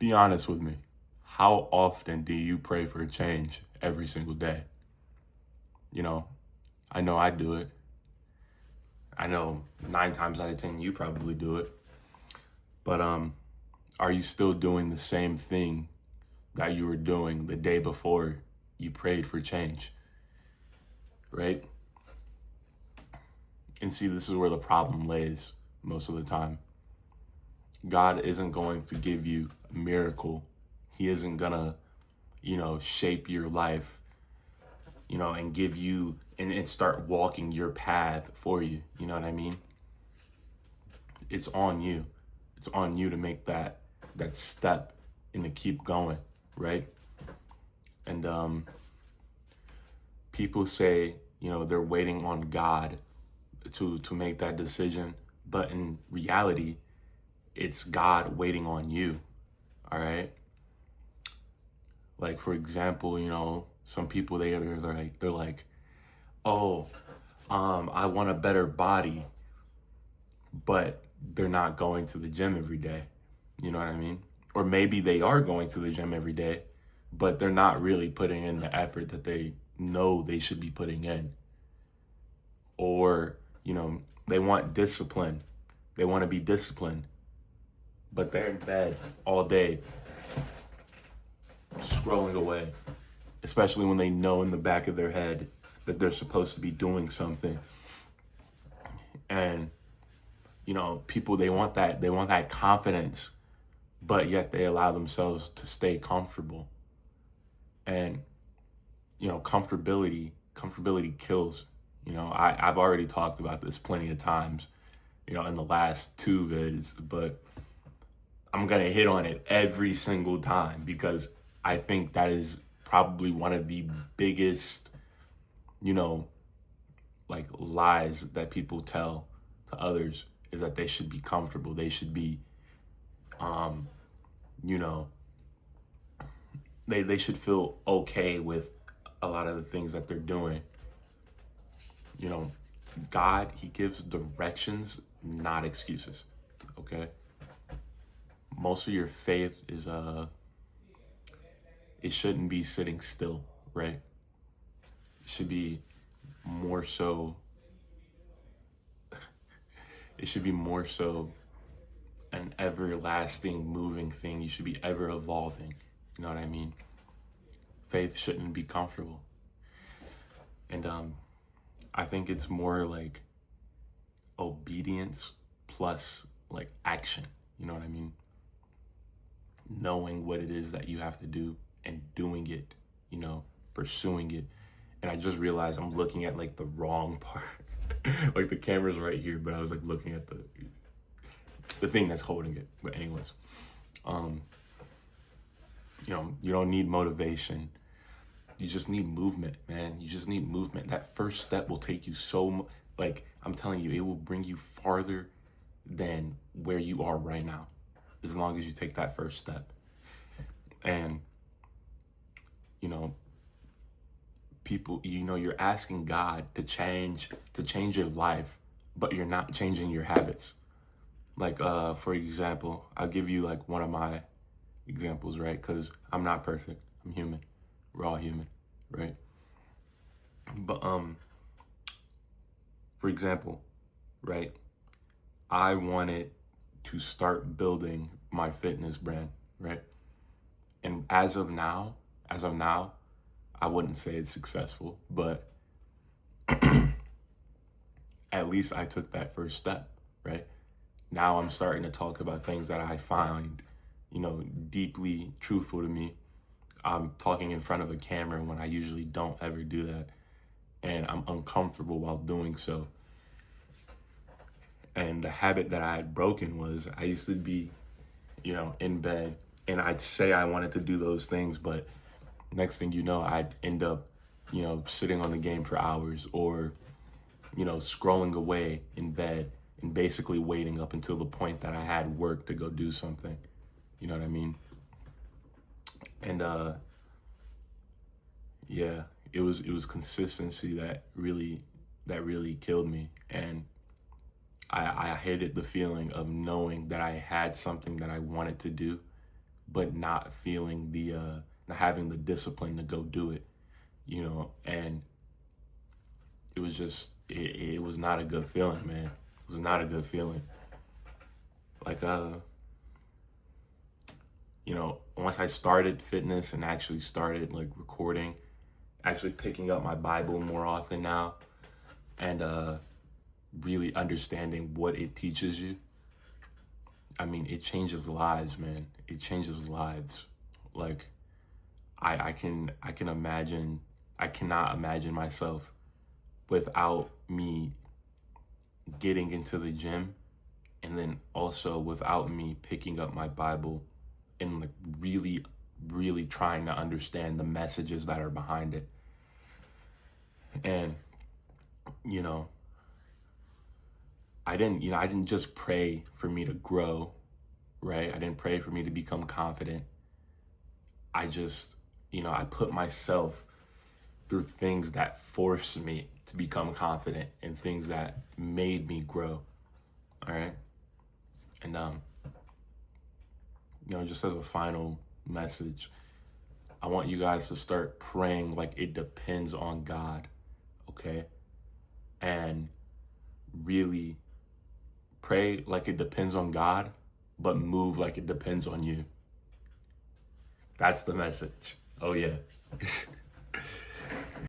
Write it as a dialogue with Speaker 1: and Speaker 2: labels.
Speaker 1: Be honest with me. How often do you pray for a change every single day? You know, I know I do it. I know 9 times out of 10 you probably do it. But are you still doing the same thing that you were doing the day before you prayed for change? Right? And see, this is where the problem lays most of the time. God isn't going to give you a miracle. He isn't gonna, shape your life, and give you and start walking your path for you. You know what I mean? It's on you. It's on you to make that step and to keep going, right? And people say, they're waiting on God to make that decision, but in reality, it's God waiting on you. All right? Like, for example, some people they're like, oh, I want a better body, but they're not going to the gym every day. You know what I mean? Or maybe they are going to the gym every day, but they're not really putting in the effort that they know they should be putting in. Or, they want discipline. They want to be disciplined, but they're in bed all day scrolling away, especially when they know in the back of their head that they're supposed to be doing something. And people, they want that confidence, but yet they allow themselves to stay comfortable. And comfortability kills. I've already talked about this plenty of times, in the last 2 vids, but I'm gonna hit on it every single time because I think that is probably one of the biggest, like lies that people tell to others, is that they should be comfortable. They should be, they should feel okay with a lot of the things that they're doing. God, he gives directions, not excuses. Okay? Most of your faith is it shouldn't be sitting still, right? It should be more so it should be more so an everlasting moving thing. You should be ever evolving. You know what I mean? Faith shouldn't be comfortable. And I think it's more like obedience plus like action. You know what I mean? Knowing what it is that you have to do and doing it, pursuing it. And I just realized I'm looking at like the wrong part. Like the camera's right here, but I was like looking at the thing that's holding it. But anyways, you don't need motivation. You just need movement, man. You just need movement. That first step will take you like, I'm telling you, it will bring you farther than where you are right now, as long as you take that first step. And, people, you're asking God to change your life, but you're not changing your habits. Like, for example, I'll give you like one of my examples, right? Because I'm not perfect. I'm human. We're all human, right? But for example, right? I wanted to start building my fitness brand, right? And as of now, I wouldn't say it's successful, but at least I took that first step, right? Now I'm starting to talk about things that I find, deeply truthful to me. I'm talking in front of a camera when I usually don't ever do that. And I'm uncomfortable while doing so. And the habit that I had broken was I used to be, in bed, and I'd say I wanted to do those things, but next thing you know, I'd end up, sitting on the game for hours, or, scrolling away in bed and basically waiting up until the point that I had work to go do something. You know what I mean? And yeah, it was consistency that really killed me. And I hated the feeling of knowing that I had something that I wanted to do, but not feeling not having the discipline to go do it, and it was just, it was not a good feeling, man. It was not a good feeling. Like, once I started fitness and actually started like recording, actually picking up my Bible more often now, and really understanding what it teaches you. I mean, it changes lives, man. It changes lives. Like, I can imagine, I cannot imagine myself without me getting into the gym, and then also without me picking up my Bible and like really, really trying to understand the messages that are behind it. And, I didn't just pray for me to grow, right? I didn't pray for me to become confident. I just, I put myself through things that forced me to become confident and things that made me grow. All right. And, just as a final message, I want you guys to start praying like it depends on God. Okay. And really pray like it depends on God, but move like it depends on you. That's the message. Oh, yeah.